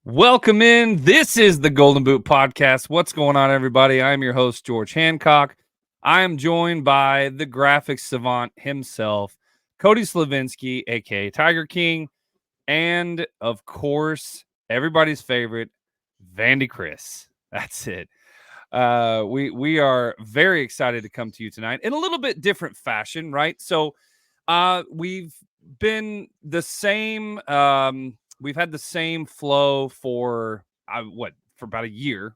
Welcome in. This is the Golden Boot Podcast. What's going on, everybody? I'm your host, George Hancock. I am joined by the graphics savant himself, Cody Slavinsky, aka Tiger King, and of course, everybody's favorite, Vandy Chris. That's it. We are very excited to come to you tonight in a little bit different fashion, right? So, we've been the same. We've had the same flow for for about a year.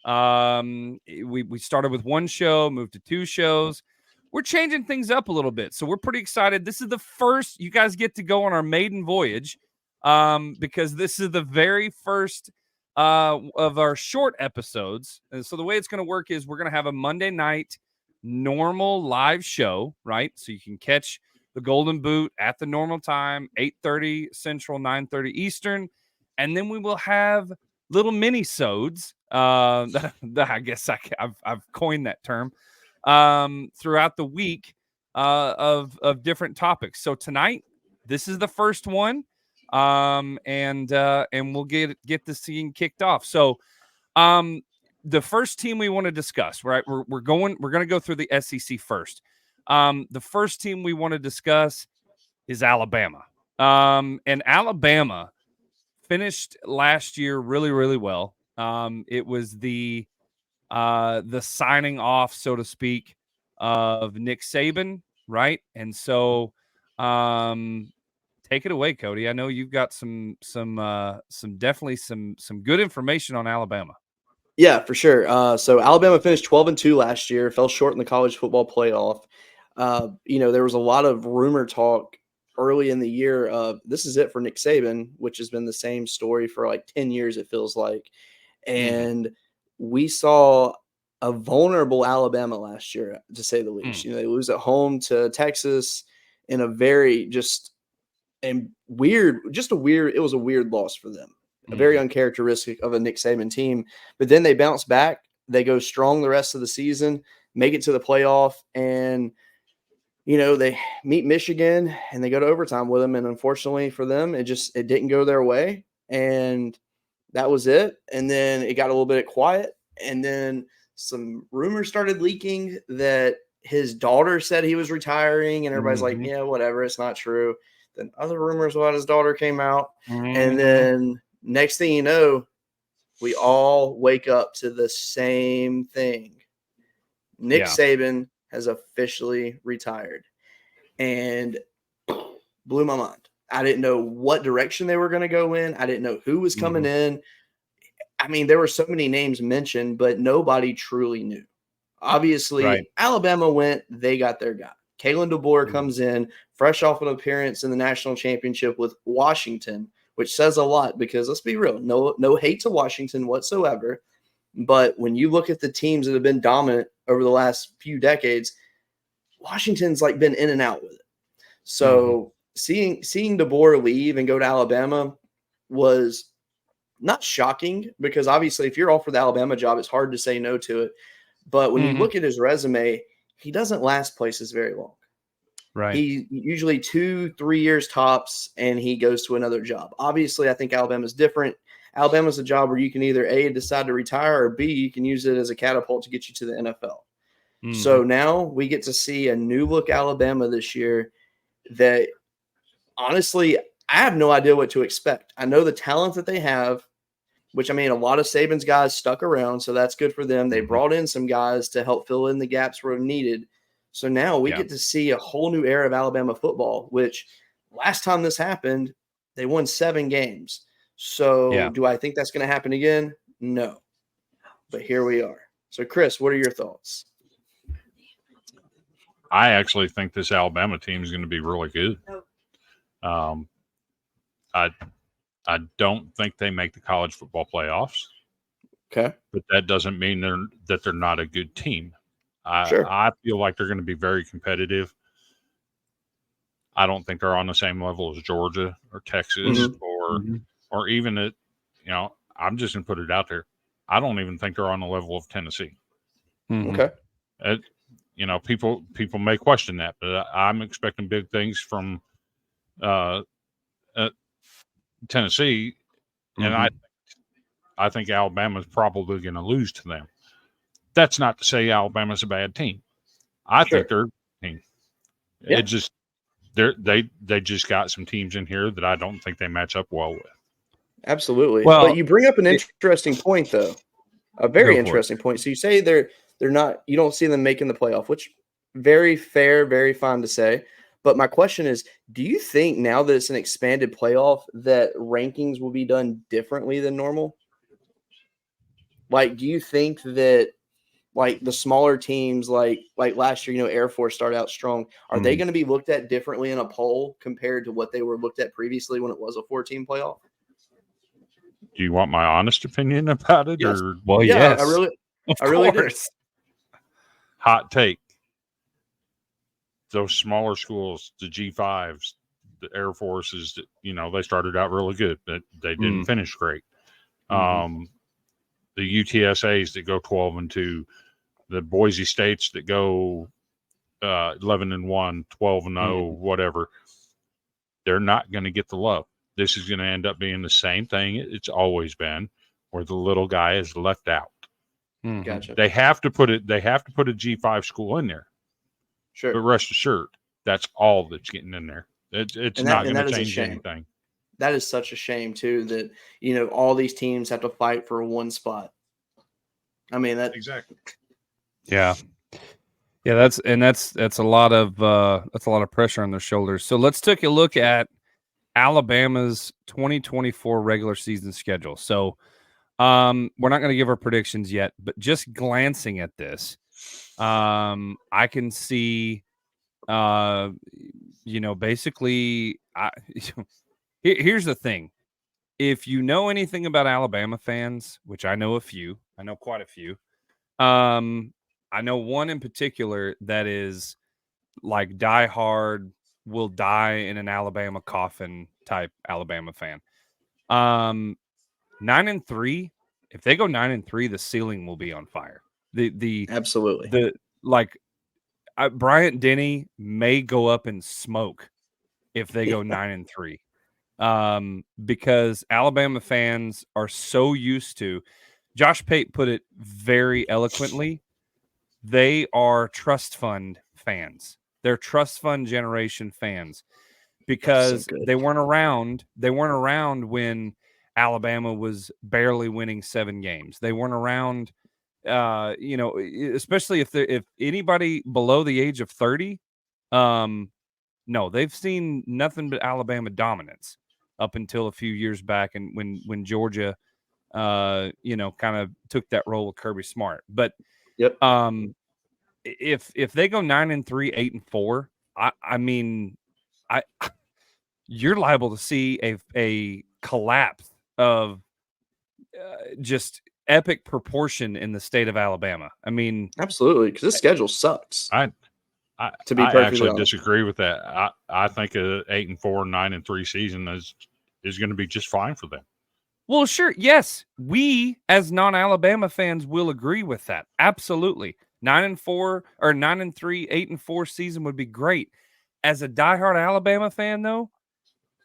We started with one show, moved to two shows. We're changing things up a little bit, so we're pretty excited. This is the first you guys get to go on our maiden voyage, because this is the very first of our short episodes. And so the way it's going to work is we're going to have a Monday night normal live show, right? So you can catch the Golden Boot at the normal time, 8:30 Central, 9:30 Eastern. And then we will have little mini-sodes. I guess I've coined that term throughout the week of different topics. So tonight, this is the first one, and we'll get this thing kicked off. So, the first team we want to discuss, right? We're going to go through the SEC first. The first team we want to discuss is Alabama. And Alabama finished last year really, really well. It was the signing off, so to speak, of Nick Saban, right? And so, take it away, Cody. I know you've got some definitely some good information on Alabama. Yeah, for sure. So Alabama finished 12-2 last year, fell short in the college football playoff. There was a lot of rumor talk early in the year of this is it for Nick Saban, which has been the same story for like 10 years, it feels like. And we saw a vulnerable Alabama last year, to say the least. They lose at home to Texas in a very it was a weird loss for them. A very uncharacteristic of a Nick Saban team. But then they bounce back. They go strong the rest of the season, make it to the playoff, and they meet Michigan and they go to overtime with them. And unfortunately for them, it didn't go their way. And that was it. And then it got a little bit quiet. And then some rumors started leaking that his daughter said he was retiring. And everybody's like, yeah, whatever. It's not true. Then other rumors about his daughter came out. And then next thing you know, we all wake up to the same thing. Nick Saban has officially retired, and blew my mind. I didn't know what direction they were going to go in. I didn't know who was coming in. I mean, there were so many names mentioned, but nobody truly knew. Obviously, Alabama went, they got their guy. Kalen DeBoer comes in, fresh off an appearance in the national championship with Washington, which says a lot because let's be real, no hate to Washington whatsoever. But when you look at the teams that have been dominant over the last few decades, Washington's like been in and out with it. So seeing DeBoer leave and go to Alabama was not shocking because obviously if you're all for the Alabama job, it's hard to say no to it. But when you look at his resume, he doesn't last places very long. Right. He usually 2-3 years tops and he goes to another job. Obviously, I think Alabama's different. Alabama's a job where you can either A, decide to retire, or B, you can use it as a catapult to get you to the NFL. So now we get to see a new look Alabama this year that honestly, I have no idea what to expect. I know the talent that they have, which I mean, a lot of Saban's guys stuck around, so that's good for them. They brought in some guys to help fill in the gaps where needed. So now we get to see a whole new era of Alabama football, which last time this happened, they won 7 games. So do I think that's going to happen again? No. But here we are. So, Chris, what are your thoughts? I actually think this Alabama team is going to be really good. I don't think they make the college football playoffs. Okay. But that doesn't mean that they're not a good team. Sure. I feel like they're going to be very competitive. I don't think they're on the same level as Georgia or Texas or even at, I'm just going to put it out there. I don't even think they're on the level of Tennessee. Okay. People may question that, but I'm expecting big things from Tennessee, and I think I think Alabama's probably going to lose to them. That's not to say Alabama's a bad team. I think they're a good team. Yeah. It just they just got some teams in here that I don't think they match up well with. Absolutely. Well, but you bring up an interesting point, though. A very interesting point. So you say they're not. You don't see them making the playoff, which very fair, very fine to say. But my question is, do you think now that it's an expanded playoff that rankings will be done differently than normal? Like, do you think that like the smaller teams, like last year, Air Force started out strong. Are they going to be looked at differently in a poll compared to what they were looked at previously when it was a 4-team playoff? Do you want my honest opinion about it? Yes. Or well, Yeah, yes, I really do. Hot take. Those smaller schools, the G5s, the Air Forces, they started out really good, but they didn't finish great. The UTSAs that go 12-2, the Boise States that go 11-1, 12-0, whatever, they're not going to get the love. This is going to end up being the same thing it's always been, where the little guy is left out. Gotcha. They have to put it. They have to put a G5 school in there. Sure. But rest assured, that's all that's getting in there. It's not going to change anything. That is such a shame too. That all these teams have to fight for one spot. I mean that exactly. Yeah. Yeah, that's a lot of pressure on their shoulders. So let's take a look at Alabama's 2024 regular season schedule. So we're not going to give our predictions yet, but just glancing at this, I can see basically here's the thing. If you know anything about Alabama fans, which I know quite a few. I know one in particular that is like die hard, will die in an Alabama coffin type Alabama fan. 9-3. If they go 9-3, the ceiling will be on fire. Absolutely. Bryant Denny may go up in smoke if they go 9-3. Because Alabama fans are so used to. Josh Pate put it very eloquently. They are trust fund fans. They're trust fund generation fans because they weren't around. They weren't around when Alabama was barely winning 7 games. They weren't around, especially if anybody below the age of 30. No, they've seen nothing but Alabama dominance up until a few years back, and when Georgia, kind of took that role with Kirby Smart. But yep. If they go 9-3, 8-4, I mean, you're liable to see a collapse of just epic proportion in the state of Alabama. I mean, absolutely, because this schedule sucks. I actually disagree with that. I think a 8-4, 9-3 season is going to be just fine for them. Well, sure, yes, we as non-Alabama fans will agree with that. Absolutely. 9-4 or 9-3, 8-4 season would be great. As a diehard Alabama fan, though,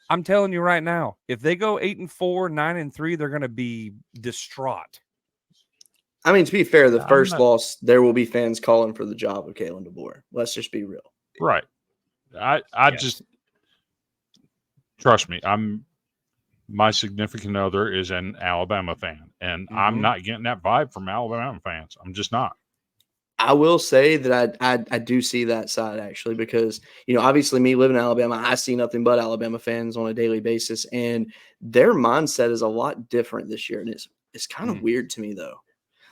I'm telling you right now, if they go 8-4, 9-3, they're going to be distraught. I mean, to be fair, the first loss, there will be fans calling for the job of Kalen DeBoer. Let's just be real. Right. Just trust me. My significant other is an Alabama fan, and I'm not getting that vibe from Alabama fans. I'm just not. I will say that I do see that side actually, because obviously me living in Alabama, I see nothing but Alabama fans on a daily basis, and their mindset is a lot different this year, and it's kind of weird to me though.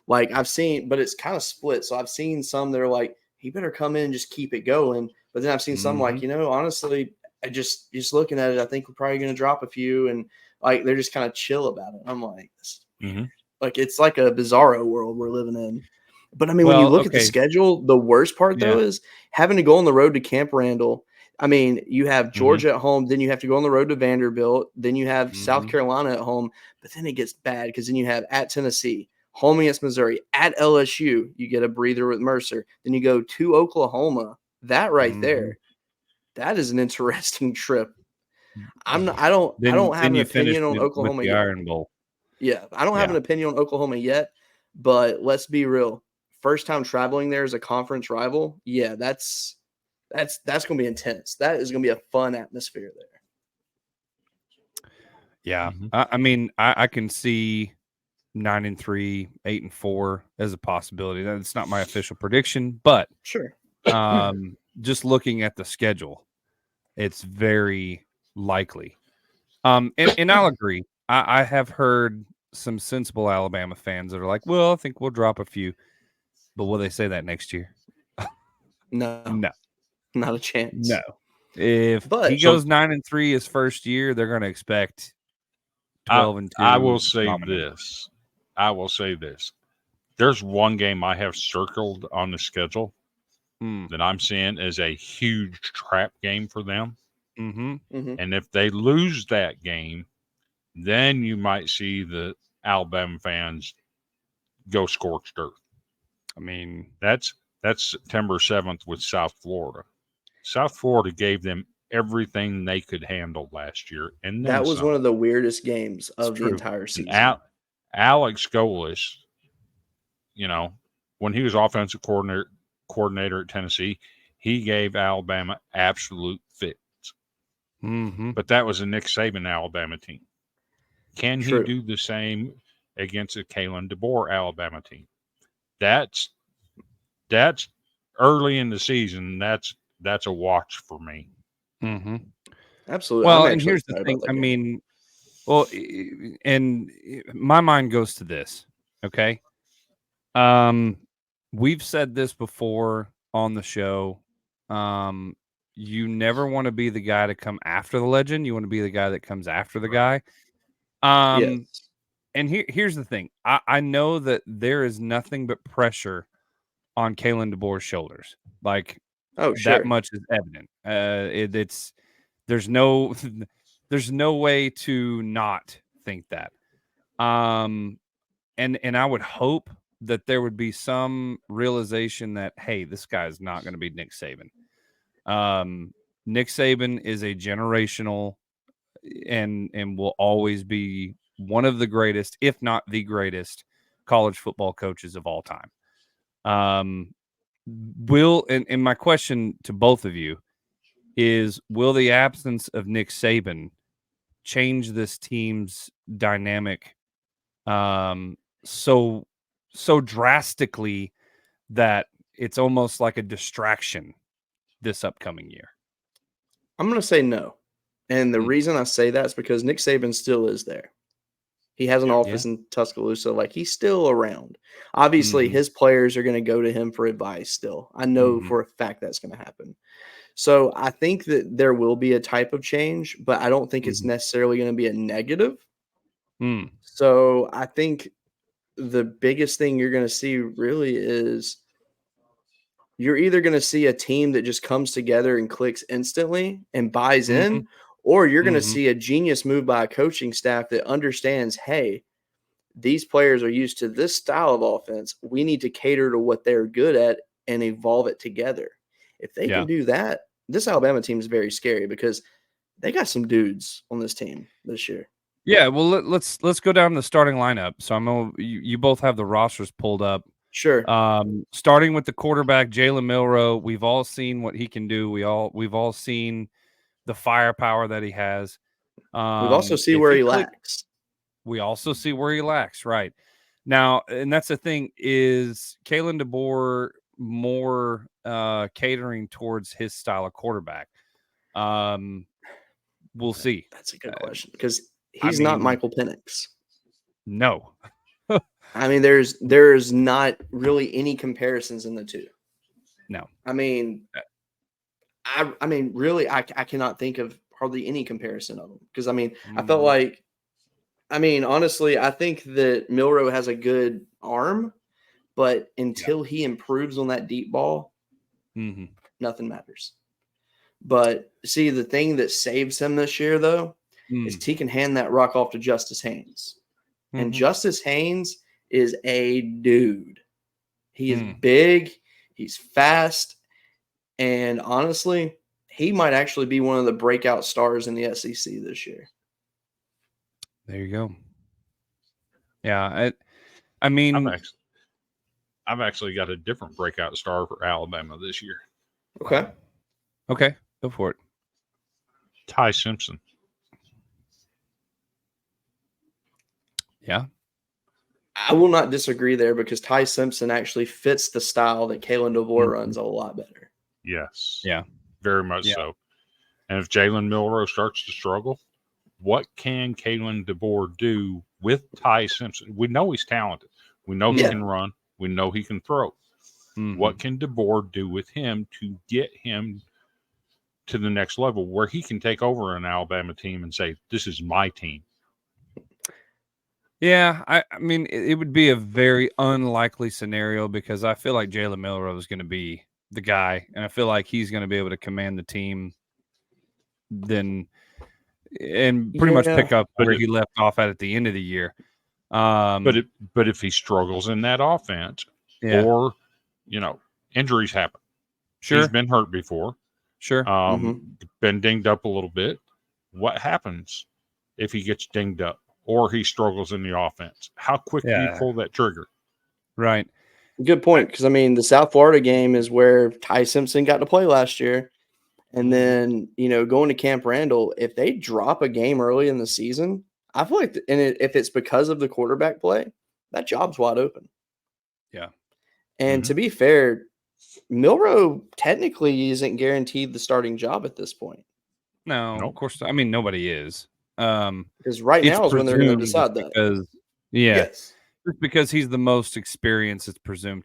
Like I've seen, but it's kind of split. So I've seen some that are like, he better come in and just keep it going. But then I've seen some like, honestly, I just looking at it, I think we're probably going to drop a few, and like they're just kind of chill about it. I'm like, like it's like a bizarro world we're living in. But I mean, when you look at the schedule, the worst part though is having to go on the road to Camp Randall. I mean, you have Georgia at home, then you have to go on the road to Vanderbilt, then you have South Carolina at home, but then it gets bad because then you have at Tennessee, home against Missouri, at LSU, you get a breather with Mercer, then you go to Oklahoma. That right there, that is an interesting trip. I don't have an opinion on Oklahoma the yet. Iron Bowl. Yeah, I don't have an opinion on Oklahoma yet, but let's be real. First time traveling there as a conference rival, yeah, that's going to be intense. That is going to be a fun atmosphere there. Yeah, I mean, I can see 9-3, 8-4 as a possibility. That's not my official prediction, but sure. Just looking at the schedule, it's very likely. And I'll agree. I have heard some sensible Alabama fans that are like, well, I think we'll drop a few. But will they say that next year? No. Not a chance. No. If he goes 9-3 his first year, they're going to expect 12-2. I will say this. There's one game I have circled on the schedule that I'm seeing as a huge trap game for them. And if they lose that game, then you might see the Alabama fans go scorched earth. I mean, that's September 7th with South Florida. South Florida gave them everything they could handle last year, and that was one of the weirdest games of the entire season. Alex Golis, when he was offensive coordinator at Tennessee, he gave Alabama absolute fits. But that was a Nick Saban Alabama team. Can he do the same against a Kalen DeBoer Alabama team? That's early in the season. That's a watch for me. Absolutely. Well, and here's the thing. I mean, well, and my mind goes to this. Okay. We've said this before on the show. You never want to be the guy to come after the legend. You want to be the guy that comes after the guy. Yes. And here's the thing. I know that there is nothing but pressure on Kalen DeBoer's shoulders. Like, that much is evident. There's no way to not think that. And I would hope that there would be some realization that, hey, this guy is not going to be Nick Saban. Nick Saban is a generational and will always be one of the greatest, if not the greatest, college football coaches of all time. And my question to both of you is, will the absence of Nick Saban change this team's dynamic so drastically that it's almost like a distraction this upcoming year? I'm going to say no. And the reason I say that is because Nick Saban still is there. He has an office in Tuscaloosa. Like, he's still around. Obviously, his players are going to go to him for advice still. I know for a fact that's going to happen. So I think that there will be a type of change, but I don't think it's necessarily going to be a negative. So I think the biggest thing you're going to see really is you're either going to see a team that just comes together and clicks instantly and buys in, or you're going to see a genius move by a coaching staff that understands, hey, these players are used to this style of offense. We need to cater to what they're good at and evolve it together. If they can do that, this Alabama team is very scary because they got some dudes on this team this year. Yeah, well, let's go down the starting lineup. So you both have the rosters pulled up. Sure. Starting with the quarterback, Jalen Milroe. We've all seen what he can do. We've all seen the firepower that he has. We've also seen where he lacks. We also see where he lacks, right? Now, and that's the thing, is Kalen DeBoer more catering towards his style of quarterback? We'll see. That's a good question because he's not Michael Penix. No. I mean, there's not really any comparisons in the two. No. I mean, really, I cannot think of hardly any comparison of them because, I felt like, honestly, I think that Milroe has a good arm, but until he improves on that deep ball, nothing matters. But see, the thing that saves him this year, though, is he can hand that rock off to Justice Haynes. And Justice Haynes is a dude. He is big. He's fast. And honestly, he might actually be one of the breakout stars in the SEC this year. There you go. Yeah, I mean, I've actually got a different breakout star for Alabama this year. Okay. Go for it. Ty Simpson. Yeah. I will not disagree there because Ty Simpson actually fits the style that Kalen DeBoer runs a lot better. Yes. Yeah. Very much so. And if Jalen Milroe starts to struggle, what can Kalen DeBoer do with Ty Simpson? We know he's talented. We know he can run. We know he can throw. What can DeBoer do with him to get him to the next level where he can take over an Alabama team and say, this is my team? Yeah, I mean, it would be a very unlikely scenario because I feel like Jalen Milroe is going to be the guy, and I feel like he's going to be able to command the team and pretty much pick up where he left off at the end of the year. But if he struggles in that offense, or injuries happen. Sure, he's been hurt before. Sure, been dinged up a little bit. What happens if he gets dinged up or he struggles in the offense? How quick do you pull that trigger? Right. Good point. Because, I mean, the South Florida game is where Ty Simpson got to play last year. And then, going to Camp Randall, if they drop a game early in the season, I feel like if it's because of the quarterback play, that job's wide open. Yeah. And to be fair, Milroe technically isn't guaranteed the starting job at this point. No, of course. I mean, nobody is. Because right now is when they're going to decide that. Because, just because he's the most experienced, it's presumed.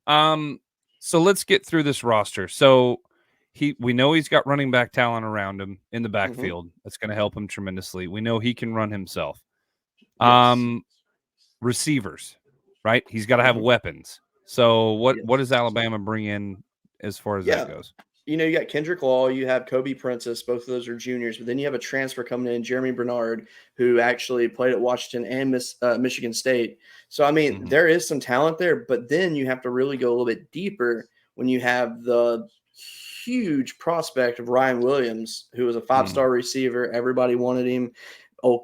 So let's get through this roster. So we know he's got running back talent around him in the backfield. That's going to help him tremendously. We know he can run himself. Receivers, right? He's got to have weapons. So what does Alabama bring in as far as that goes? You got Kendrick Law, you have Kobe Prentice, both of those are juniors, but then you have a transfer coming in, Jeremy Bernard, who actually played at Washington and Michigan State. So, I mean, there is some talent there, but then you have to really go a little bit deeper when you have the huge prospect of Ryan Williams, who was a 5-star receiver. Everybody wanted him.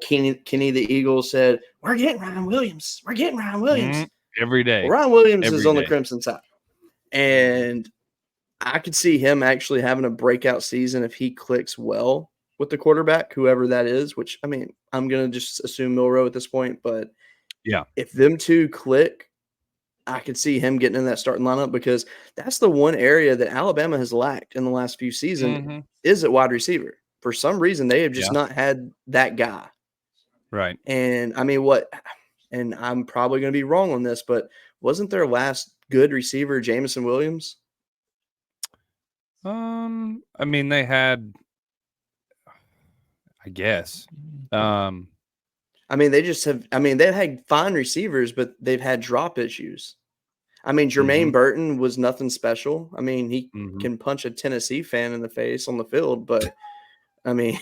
Kenny the Eagle said, we're getting Ryan Williams. We're getting Ryan Williams. Every day. Well, Ryan Williams is on the Crimson side. And I could see him actually having a breakout season if he clicks well with the quarterback, whoever that is, which, I mean, I'm going to just assume Milroe at this point. But if them two click, I could see him getting in that starting lineup because that's the one area that Alabama has lacked in the last few seasons is at wide receiver. For some reason, they have just not had that guy. Right. And, I mean, and I'm probably going to be wrong on this, but wasn't their last good receiver Jamison Williams? I mean, they had, I guess. I mean, they've had fine receivers, but they've had drop issues. I mean, Jermaine Burton was nothing special. I mean, he can punch a Tennessee fan in the face on the field, but I mean,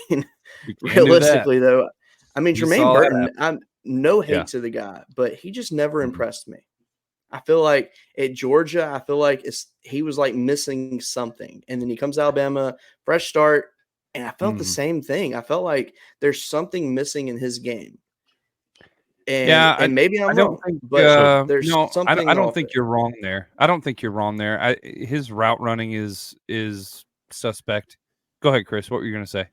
realistically though, I mean, Jermaine Burton, I'm no hate to the guy, but he just never impressed me. I feel like at Georgia, I feel like he was like missing something. And then he comes to Alabama, fresh start, and I felt the same thing. I felt like there's something missing in his game. And maybe I'm wrong. But there's something. I don't think you're wrong there. I don't think you're wrong there. His route running is suspect. Go ahead, Chris. What were you going to say?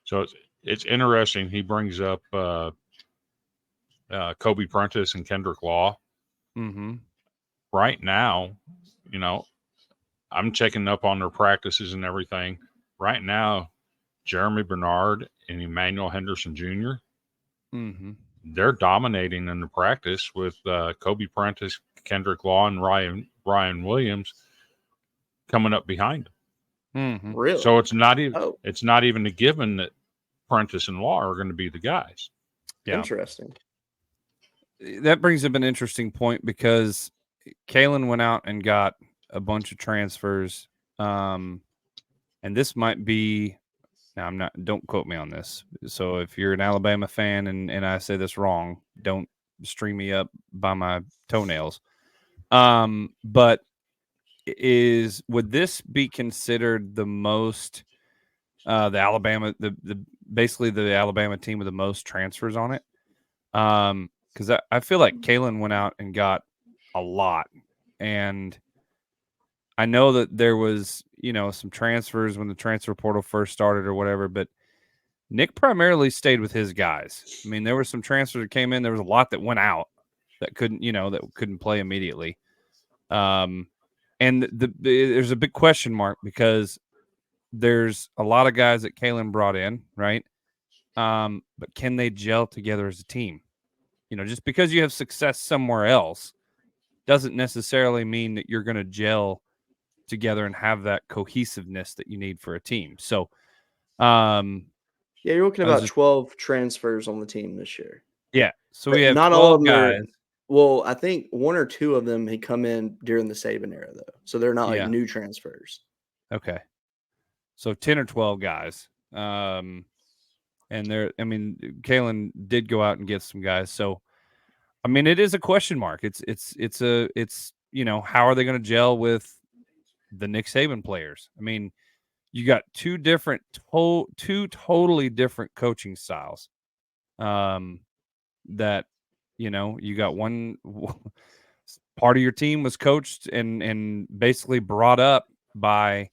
So it's interesting. He brings up Kobe Prentice and Kendrick Law. Right now, I'm checking up on their practices and everything. Right now, Jeremy Bernard and Emmanuel Henderson Jr., they're dominating in the practice with Kobe Prentice, Kendrick Law, and Ryan Williams coming up behind them. Really? So it's not even a given that Prentice and Law are going to be the guys. Yeah. Interesting. That brings up an interesting point because Kalen went out and got a bunch of transfers. And this might be, now don't quote me on this. So if you're an Alabama fan and I say this wrong, don't string me up by my toenails. But would this be considered the most, basically the Alabama team with the most transfers on it? because I feel like Kalen went out and got a lot. And I know that there was, some transfers when the transfer portal first started or whatever, but Nick primarily stayed with his guys. I mean, there were some transfers that came in. There was a lot that went out that couldn't play immediately. And there's a big question mark because there's a lot of guys that Kalen brought in, right? But can they gel together as a team? Just because you have success somewhere else doesn't necessarily mean that you're going to gel together and have that cohesiveness that you need for a team. So, yeah, you're looking about 12 transfers on the team this year. Yeah, so but we have not 12 all of them guys. Well, I think 1 or 2 of them had come in during the Saban era, though, so they're not like new transfers. Okay, so 10 or 12 guys, and Kalen did go out and get some guys. So, it is a question mark. It's how are they going to gel with the Nick Saban players? You got two totally different coaching styles. That you got one part of your team was coached and basically brought up by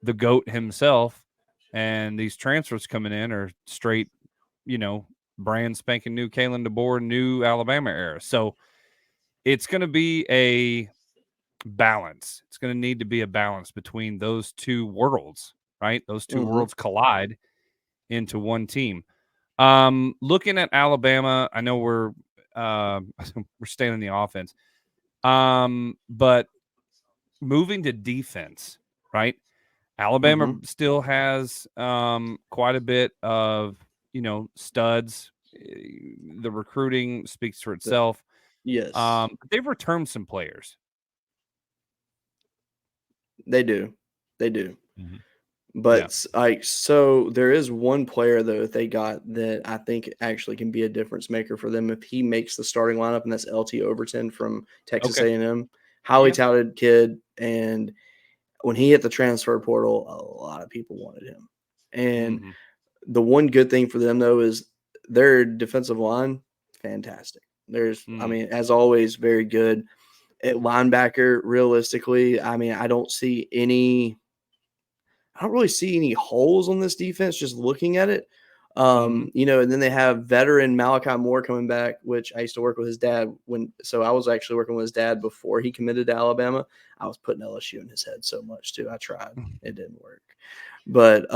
the GOAT himself, and these transfers coming in are straight, brand spanking new Kalen DeBoer, new Alabama era. So it's going to be a balance. It's going to need to be a balance between those two worlds, right? Those 2 worlds collide into one team. Looking at Alabama, I know we're staying in the offense. But moving to defense, right? Alabama still has quite a bit of, studs. The recruiting speaks for itself. Yes. They've returned some players. They do. Mhm. But so there is one player though that they got that I think actually can be a difference maker for them if he makes the starting lineup, and that's LT Overton from Texas A&M. Highly touted kid, and when he hit the transfer portal, a lot of people wanted him. And the one good thing for them though is their defensive line, fantastic. There's, as always, very good. At linebacker, realistically, I don't really see any holes on this defense just looking at it. And then they have veteran Malachi Moore coming back, which I used to work with his dad so I was actually working with his dad before he committed to Alabama. I was putting LSU in his head so much too. I tried. It didn't work. But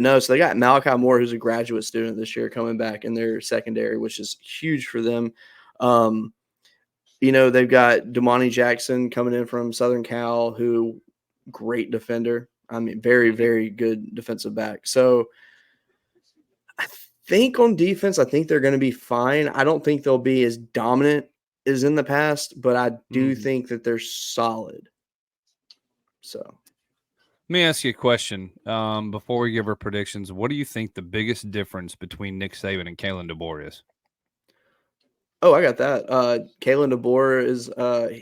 no, so they got Malachi Moore, who's a graduate student this year, coming back in their secondary, which is huge for them. They've got Damani Jackson coming in from Southern Cal, who great defender. Very, very good defensive back. So I think on defense, they're going to be fine. I don't think they'll be as dominant as in the past, but I do think that they're solid. So let me ask you a question before we give our predictions. What do you think the biggest difference between Nick Saban and Kalen DeBoer is? Oh, I got that. Kalen DeBoer is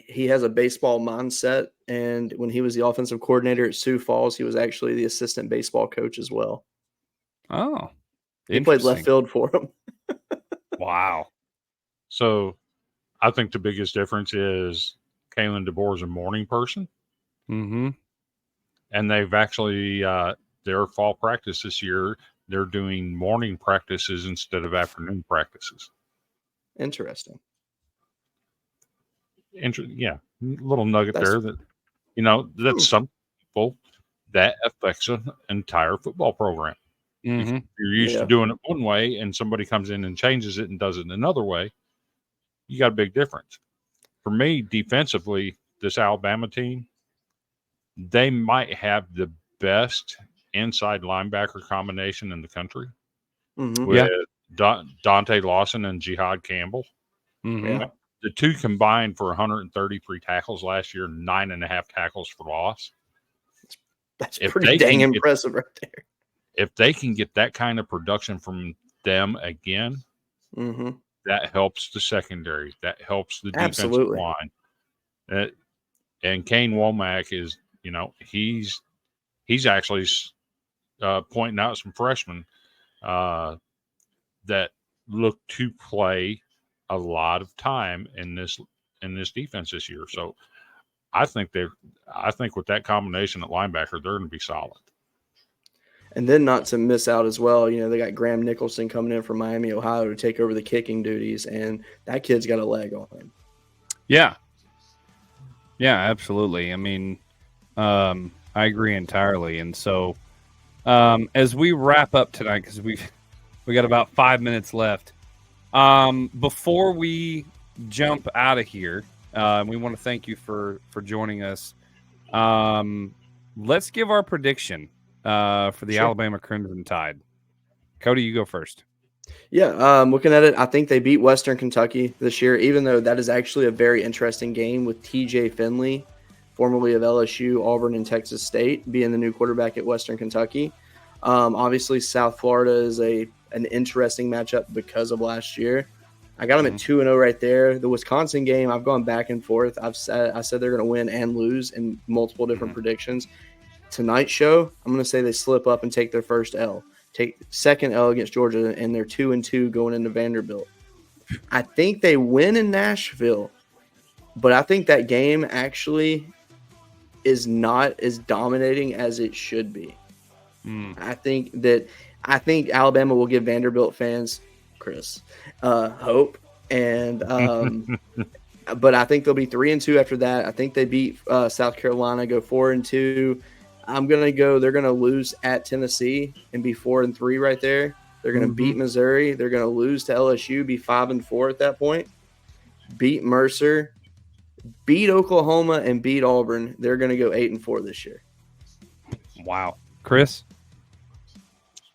he has a baseball mindset, and when he was the offensive coordinator at Sioux Falls, he was actually the assistant baseball coach as well. Oh, he played left field for him. Wow. So I think the biggest difference is Kalen DeBoer is a morning person. Mm-hmm. And they've actually, their fall practice this year, they're doing morning practices instead of afternoon practices. Interesting. Yeah, little nugget there that, that's some people that affects an entire football program. If you're used to doing it one way and somebody comes in and changes it and does it another way, you got a big difference. For me, defensively, this Alabama team, they might have the best inside linebacker combination in the country with Dante Lawson and Jihad Campbell. Yeah. The two combined for 133 tackles last year, 9.5 tackles for loss. That's pretty dang impressive right there. If they can get that kind of production from them again, that helps the secondary. That helps the defensive line. And Kane Womack is, he's actually pointing out some freshmen that look to play a lot of time in this defense this year. So I think with that combination at linebacker, they're going to be solid. And then not to miss out as well, you know, they got Graham Nicholson coming in from Miami, Ohio to take over the kicking duties, and that kid's got a leg on him. Yeah. Yeah, absolutely. I mean, I agree entirely. And so as we wrap up tonight, because we got about 5 minutes left, before we jump out of here, we want to thank you for joining us. Let's give our prediction for the Alabama Crimson Tide. Cody, you go first. Yeah, looking at it, I think they beat Western Kentucky this year, even though that is actually a very interesting game with TJ Finley, formerly of LSU, Auburn, and Texas State, being the new quarterback at Western Kentucky. Obviously, South Florida is an interesting matchup because of last year. I got them at 2-0 right there. The Wisconsin game, I've gone back and forth. I said they're going to win and lose in multiple different predictions. Tonight's show, I'm going to say they slip up and take their first L. Take second L against Georgia, and they're 2-2 going into Vanderbilt. I think they win in Nashville, but I think that game actually is not as dominating as it should be. I think Alabama will give Vanderbilt fans, Chris, hope, and but I think they'll be 3-2 after that. I think they beat South Carolina, go 4-2. I'm gonna go. They're gonna lose at Tennessee and be 4-3 right there. They're gonna beat Missouri. They're gonna lose to LSU, be 5-4 at that point. Beat Mercer, beat Oklahoma, and beat Auburn. They're gonna go 8-4 this year. Wow, Chris.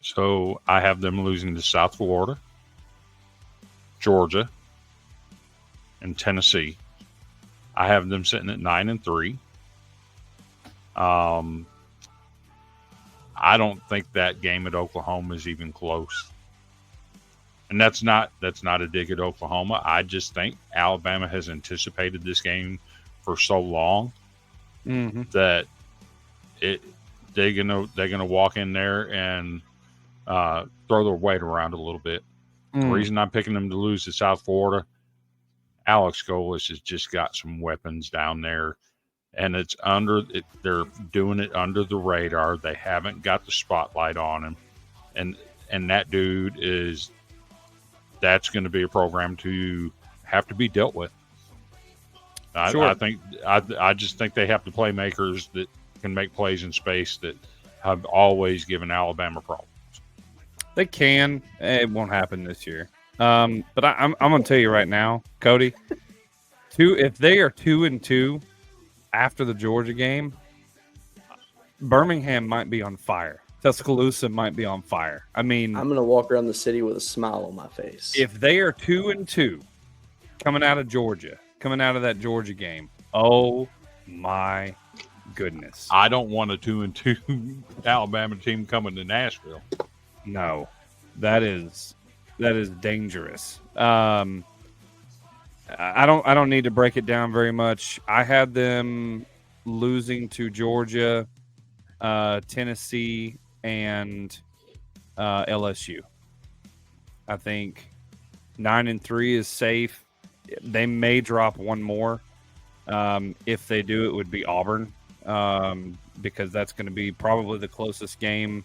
So I have them losing to South Florida, Georgia, and Tennessee. I have them sitting at 9-3. I don't think that game at Oklahoma is even close. And that's not a dig at Oklahoma. I just think Alabama has anticipated this game for so long that they're gonna walk in there and throw their weight around a little bit. The reason I'm picking them to lose to South Florida, Alex Golis has just got some weapons down there. And they're doing it under the radar. They haven't got the spotlight on him. And that dude that's going to be a program to have to be dealt with. I just think they have the playmakers that can make plays in space that have always given Alabama problems. They can. It won't happen this year. But I'm going to tell you right now, Cody, if they are 2-2 after the Georgia game, Birmingham might be on fire. Tuscaloosa might be on fire. I mean, I'm going to walk around the city with a smile on my face. If they are 2-2 coming out of that Georgia game, oh my goodness. I don't want a 2-2 Alabama team coming to Nashville. No, that is dangerous. I don't need to break it down very much. I had them losing to Georgia, Tennessee, and LSU. I think 9-3 is safe. They may drop one more. If they do, it would be Auburn, because that's going to be probably the closest game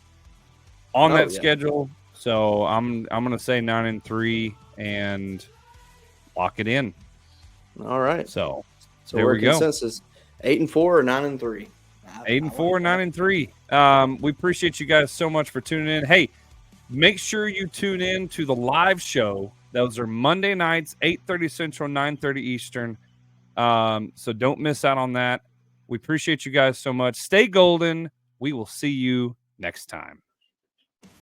on that schedule. So I'm going to say 9-3 and lock it in. All right. So there we go. Consensus 8-4 or 9-3. 8-4, 9-3. We appreciate you guys so much for tuning in. Hey, make sure you tune in to the live show. Those are Monday nights, 8:30 Central, 9:30 Eastern. So don't miss out on that. We appreciate you guys so much. Stay golden. We will see you next time.